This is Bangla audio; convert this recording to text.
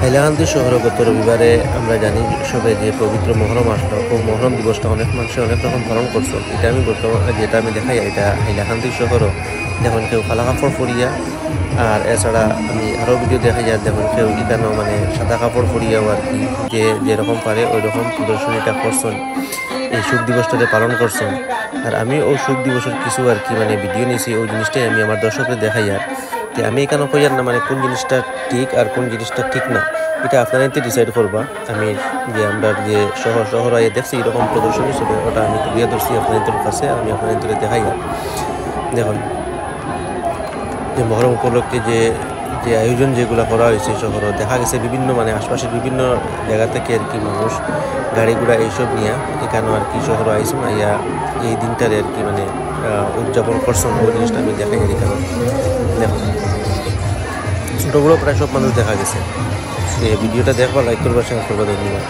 হাইলাকান্দি শহরে গত রবিবারে আমরা জানি সবাই যে পবিত্র মহরম আসলো ও মহরম দিবসটা অনেক মানুষে অনেক রকম পালন করছে। এটা আমি বর্তমানে যেটা আমি দেখাই এটা হাইলাকান্দি শহরও দেখুন কেউ কালা কাপড় পরিয়া, আর এছাড়া আমি আরও ভিডিও দেখা যায় দেখুন কেউ এখানেও মানে সাদা কাপড় পরিয়াও আর কি যে যেরকম পারে ওই রকম প্রদর্শনীটা করছেন, এই শোক দিবসটাতে পালন করছেন। আর আমি ওই শোক দিবসের কিছু আর কি মানে ভিডিও নিয়েছি, ওই জিনিসটাই আমি আমার দর্শকদের দেখাই। আর যে আমি এখানে কই আর না মানে কোন জিনিসটা ঠিক আর কোন জিনিসটা ঠিক না এটা আপনারা ডিসাইড করবা। আমি যে আমরা যে শহর আয়ে দেখছি এরকম প্রদর্শনী হিসেবে ওটা আমি তুলিয়া ধরছি আপনাদের কাছে, আমি আপনাদের দেখাই। আর দেখুন যে মহরম উপলক্ষে যে যে আয়োজন যেগুলো করা হয়েছে শহরে দেখা গেছে বিভিন্ন মানে আশপাশের বিভিন্ন জায়গা থেকে আর কি মানুষ গাড়ি ঘোড়া এইসব নিয়ে এখানেও আর কি শহরে আইসুন আইয়া এই দিনটারে আর কি মানে উদযাপন করছেন। ওই জিনিসটা আমি দেখাই আর এখানে দেখুন ছোটো বড়ো প্রায় সব মানুষ দেখা গেছে। ভিডিওটা দেখবা, লাইক করবা, শেয়ার করবা, ধন্যবাদ।